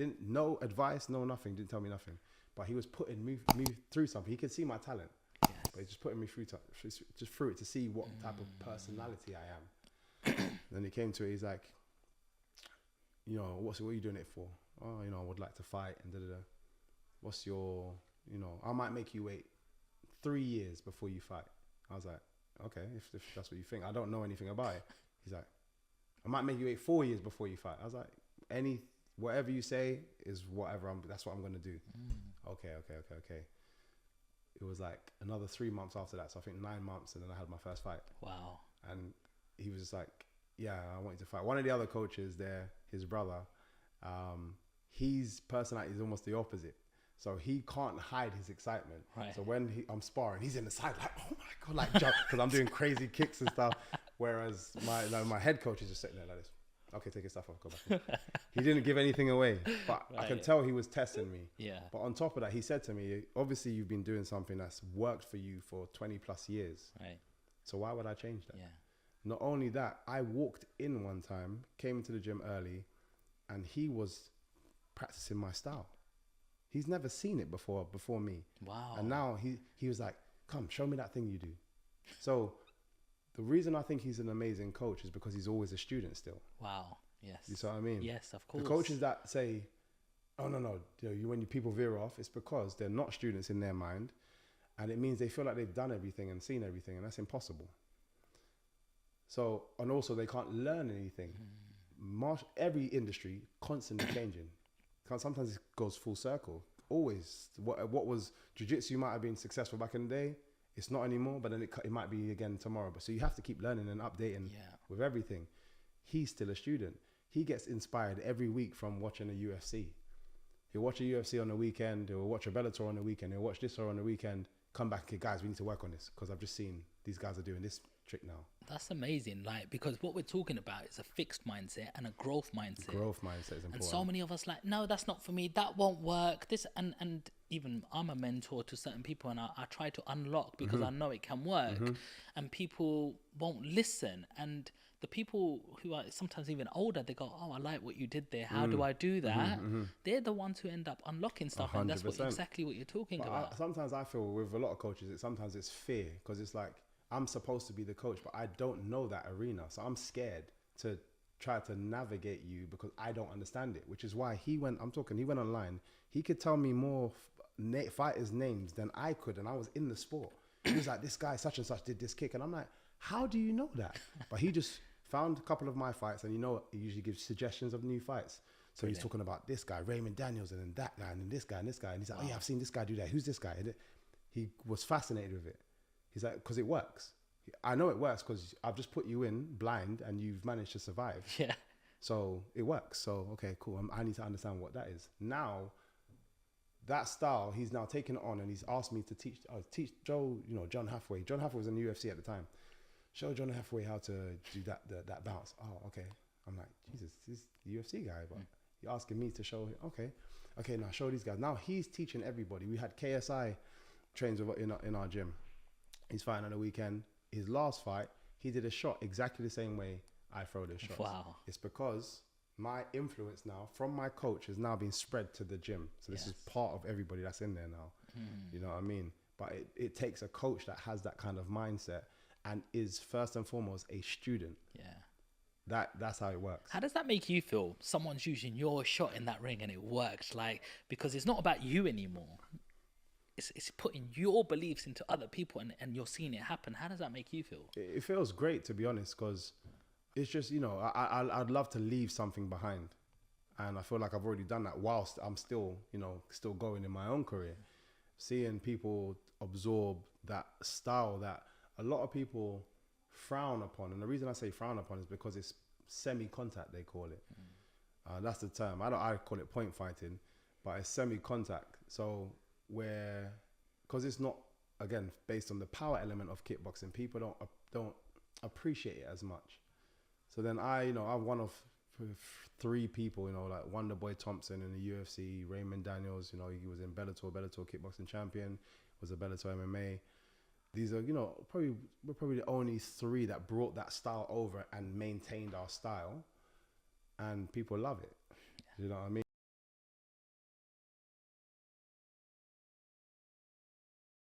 Didn't no advice, no nothing. Didn't tell me nothing. But he was putting me through something. He could see my talent, but he's just putting me through just through it to see what type of personality I am. Then he came to it. He's like, you know, what are you doing it for? Oh, you know, I would like to fight and What's your, you know, I might make you wait 3 years before you fight. I was like, okay, if that's what you think. I don't know anything about it. He's like, I might make you wait 4 years before you fight. I was like, whatever you say is whatever. That's what I'm gonna do. Okay. It was like another 3 months after that. So I think 9 months, and then I had my first fight. Wow. And he was just like, yeah, I want you to fight. One of the other coaches there, his brother, his personality is almost the opposite. So he can't hide his excitement. Right. So when I'm sparring, he's in the side like, oh my God, like jump, because I'm doing crazy kicks and stuff. Whereas my head coach is just sitting there like this. Okay, take your stuff off, go back. He didn't give anything away, but I can tell he was testing me. Yeah. But on top of that, he said to me, obviously you've been doing something that's worked for you for 20 plus years. Right. So why would I change that? Yeah. Not only that, I walked in one time, came into the gym early, and he was practicing my style. He's never seen it before me. Wow. And now he was like, come, show me that thing you do. So the reason I think he's an amazing coach is because he's always a student still. Wow. Yes. You see what I mean? Yes, of course. The coaches that say, oh, no, when people veer off, it's because they're not students in their mind. And it means they feel like they've done everything and seen everything, and that's impossible. So, and also they can't learn anything. Every industry constantly changing. Sometimes it goes full circle. Always, what was jiu-jitsu might have been successful back in the day. It's not anymore, but then it might be again tomorrow. But so you have to keep learning and updating with everything. He's still a student. He gets inspired every week from watching a UFC. He'll watch a UFC on the weekend. He'll watch a Bellator on the weekend. He'll watch this on the weekend. Come back, okay, guys, we need to work on this because I've just seen these guys are doing this trick now. That's amazing, like, because what we're talking about is a fixed mindset and a growth mindset. Growth mindset is important. And so many of us like, no, that's not for me. That won't work. This and even I'm a mentor to certain people, and I try to unlock because I know it can work, and people won't listen. And the people who are sometimes even older, they go, oh, I like what you did there. How do I do that? They're the ones who end up unlocking stuff. 100%. And that's exactly what you're talking about. Sometimes I feel with a lot of coaches, sometimes it's fear because it's like, I'm supposed to be the coach, but I don't know that arena. So I'm scared to try to navigate you because I don't understand it, which is why he went online. He could tell me more fighters' names than I could. And I was in the sport. He was like, this guy such and such did this kick. And I'm like, how do you know that? But he just found a couple of my fights, and he usually gives suggestions of new fights. So Brilliant. He's talking about this guy, Raymond Daniels, and then that guy, and then this guy, and this guy. And he's like, oh yeah, I've seen this guy do that. Who's this guy? And he was fascinated with it. He's like, because it works. I know it works because I've just put you in blind and you've managed to survive. Yeah. So it works. So, okay, cool. I need to understand what that is. Now, that style, he's now taken it on and he's asked me to teach Joe, John Hathaway. John Hathaway was in the UFC at the time. Show John Hathaway how to do that bounce. Oh, okay. I'm like, Jesus, this is the UFC guy, but you're asking me to show him. Okay, now show these guys. Now he's teaching everybody. We had KSI trains in our gym. He's fighting on the weekend. His last fight, he did a shot exactly the same way I throw the shots. Wow. It's because my influence now from my coach has now been spread to the gym. So this is part of everybody that's in there now. You know what I mean? But it takes a coach that has that kind of mindset and is first and foremost a student. Yeah. That's how it works. How does that make you feel? Someone's using your shot in that ring and it works, like, because it's not about you anymore. It's putting your beliefs into other people and you're seeing it happen. How does that make you feel? It feels great, to be honest, because it's just, I'd love to leave something behind. And I feel like I've already done that whilst I'm still going in my own career. Seeing people absorb that style that a lot of people frown upon. And the reason I say frown upon is because it's semi-contact, they call it. That's the term. I call it point fighting, but it's semi-contact. So because it's not, again, based on the power element of kickboxing, people don't appreciate it as much. So then I'm one of 3 people, like Wonderboy Thompson in the UFC, Raymond Daniels, he was in Bellator kickboxing champion, was a Bellator MMA. These are, we're probably the only 3 that brought that style over and maintained our style, and people love it. You know what I